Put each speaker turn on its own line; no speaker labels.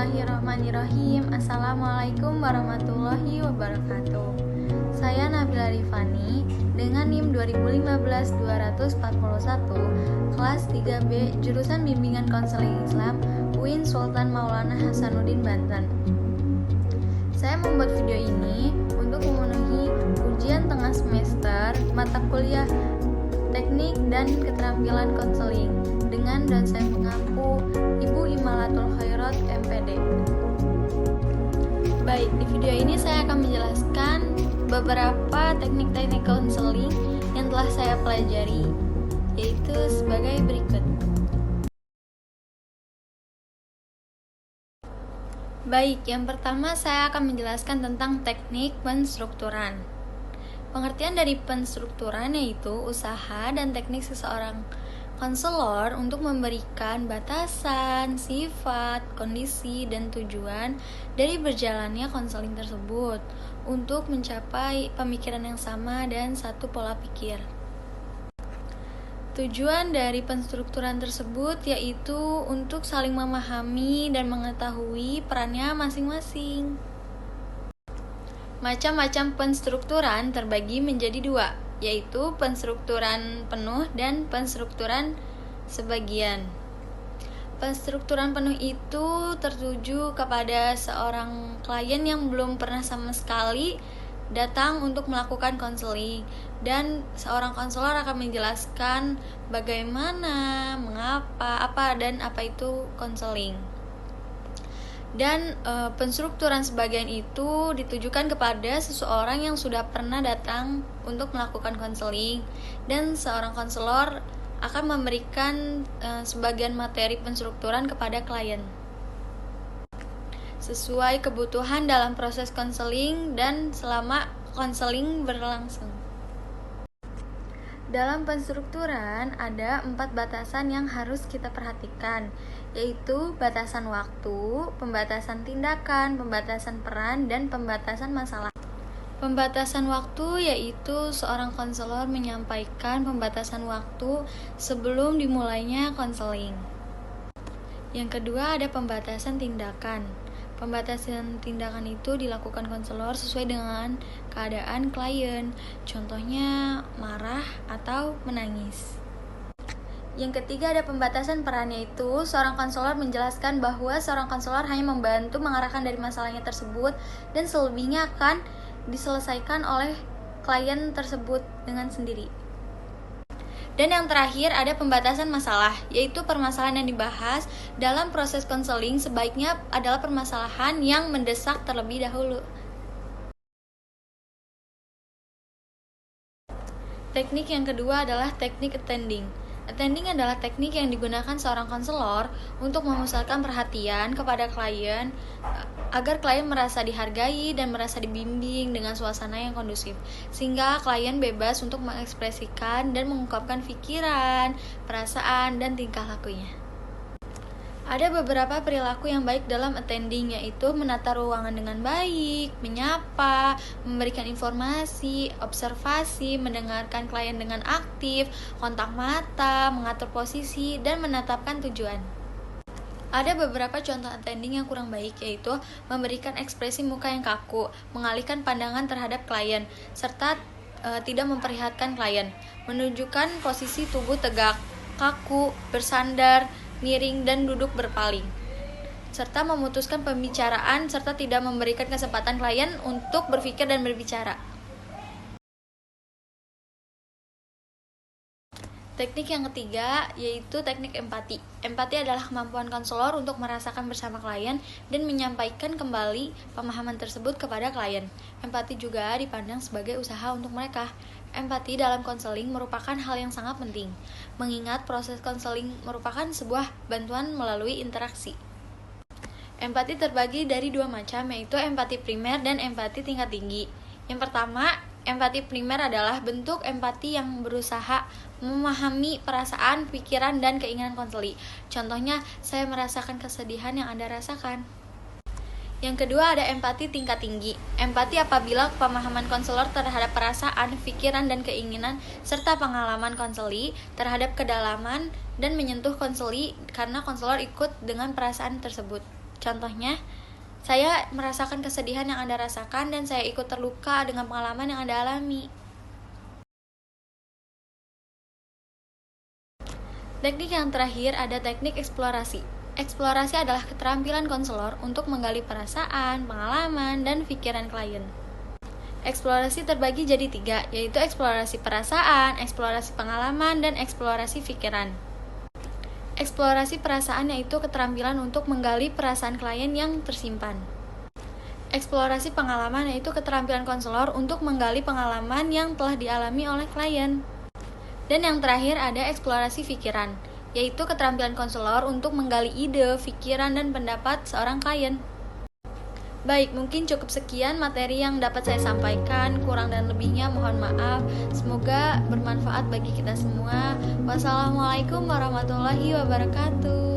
Bismillahirrahmanirrahim. Assalamualaikum warahmatullahi wabarakatuh. Saya Nabila Rifani dengan NIM 2015-241 kelas 3B jurusan Bimbingan Konseling Islam UIN Sultan Maulana Hasanuddin Banten. Saya membuat video ini untuk memenuhi ujian tengah semester mata kuliah Teknik dan Keterampilan Konseling dengan dosen mengaku Ibu Imalatul Khairat MPD. Baik, di video ini saya akan menjelaskan beberapa teknik-teknik konseling yang telah saya pelajari, yaitu sebagai berikut. Baik, yang pertama saya akan menjelaskan tentang teknik penstrukturan. Pengertian dari penstrukturan yaitu usaha dan teknik seseorang konselor untuk memberikan batasan, sifat, kondisi, dan tujuan dari berjalannya konseling tersebut untuk mencapai pemikiran yang sama dan satu pola pikir. Tujuan dari penstrukturan tersebut yaitu untuk saling memahami dan mengetahui perannya masing-masing. Macam-macam penstrukturan terbagi menjadi dua, yaitu penstrukturan penuh dan penstrukturan sebagian. Penstrukturan penuh itu tertuju kepada seorang klien yang belum pernah sama sekali datang untuk melakukan konseling, dan seorang konselor akan menjelaskan bagaimana, mengapa, apa itu konseling. Dan penstrukturan sebagian itu ditujukan kepada seseorang yang sudah pernah datang untuk melakukan konseling, dan seorang konselor akan memberikan sebagian materi penstrukturan kepada klien sesuai kebutuhan dalam proses konseling dan selama konseling berlangsung. Dalam penstrukturan ada 4 batasan yang harus kita perhatikan, yaitu batasan waktu, pembatasan tindakan, pembatasan peran, dan pembatasan masalah. Pembatasan waktu yaitu seorang konselor menyampaikan pembatasan waktu sebelum dimulainya konseling. Yang kedua ada pembatasan tindakan. Pembatasan tindakan itu dilakukan konselor sesuai dengan keadaan klien, contohnya marah atau menangis. Yang ketiga ada pembatasan peran, yaitu seorang konselor menjelaskan bahwa seorang konselor hanya membantu mengarahkan dari masalahnya tersebut dan selebihnya akan diselesaikan oleh klien tersebut dengan sendiri. Dan yang terakhir ada pembatasan masalah, yaitu permasalahan yang dibahas dalam proses konseling sebaiknya adalah permasalahan yang mendesak terlebih dahulu. Teknik yang kedua adalah teknik attending. Attending adalah teknik yang digunakan seorang konselor untuk memusatkan perhatian kepada klien agar klien merasa dihargai dan merasa dibimbing dengan suasana yang kondusif, sehingga klien bebas untuk mengekspresikan dan mengungkapkan pikiran, perasaan, dan tingkah lakunya. Ada beberapa perilaku yang baik dalam attending, yaitu menata ruangan dengan baik, menyapa, memberikan informasi, observasi, mendengarkan klien dengan aktif, kontak mata, mengatur posisi, dan menetapkan tujuan. Ada beberapa contoh attending yang kurang baik, yaitu memberikan ekspresi muka yang kaku, mengalihkan pandangan terhadap klien, serta tidak memperlihatkan klien, menunjukkan posisi tubuh tegak, kaku, bersandar, miring, dan duduk berpaling, serta memutuskan pembicaraan serta tidak memberikan kesempatan klien untuk berpikir dan berbicara. Teknik yang ketiga yaitu teknik empati. Empati adalah kemampuan konselor untuk merasakan bersama klien dan menyampaikan kembali pemahaman tersebut kepada klien. Empati juga dipandang sebagai usaha untuk mereka. Empati dalam konseling merupakan hal yang sangat penting, mengingat proses konseling merupakan sebuah bantuan melalui interaksi. Empati terbagi dari dua macam, yaitu empati primer dan empati tingkat tinggi. Yang pertama, empati primer adalah bentuk empati yang berusaha memahami perasaan, pikiran, dan keinginan konseli. Contohnya, saya merasakan kesedihan yang Anda rasakan. Yang kedua ada empati tingkat tinggi. Empati apabila pemahaman konselor terhadap perasaan, pikiran, dan keinginan, serta pengalaman konseli terhadap kedalaman dan menyentuh konseli karena konselor ikut dengan perasaan tersebut. Contohnya, saya merasakan kesedihan yang Anda rasakan dan saya ikut terluka dengan pengalaman yang Anda alami. Teknik yang terakhir ada teknik eksplorasi. Eksplorasi adalah keterampilan konselor untuk menggali perasaan, pengalaman, dan pikiran klien. Eksplorasi terbagi jadi 3, yaitu eksplorasi perasaan, eksplorasi pengalaman, dan eksplorasi pikiran. Eksplorasi perasaan yaitu keterampilan untuk menggali perasaan klien yang tersimpan. Eksplorasi pengalaman yaitu keterampilan konselor untuk menggali pengalaman yang telah dialami oleh klien. Dan yang terakhir ada eksplorasi pikiran, yaitu keterampilan konselor untuk menggali ide, pikiran, dan pendapat seorang klien. Baik, mungkin cukup sekian materi yang dapat saya sampaikan. Kurang dan lebihnya mohon maaf. Semoga bermanfaat bagi kita semua. Wassalamualaikum warahmatullahi wabarakatuh.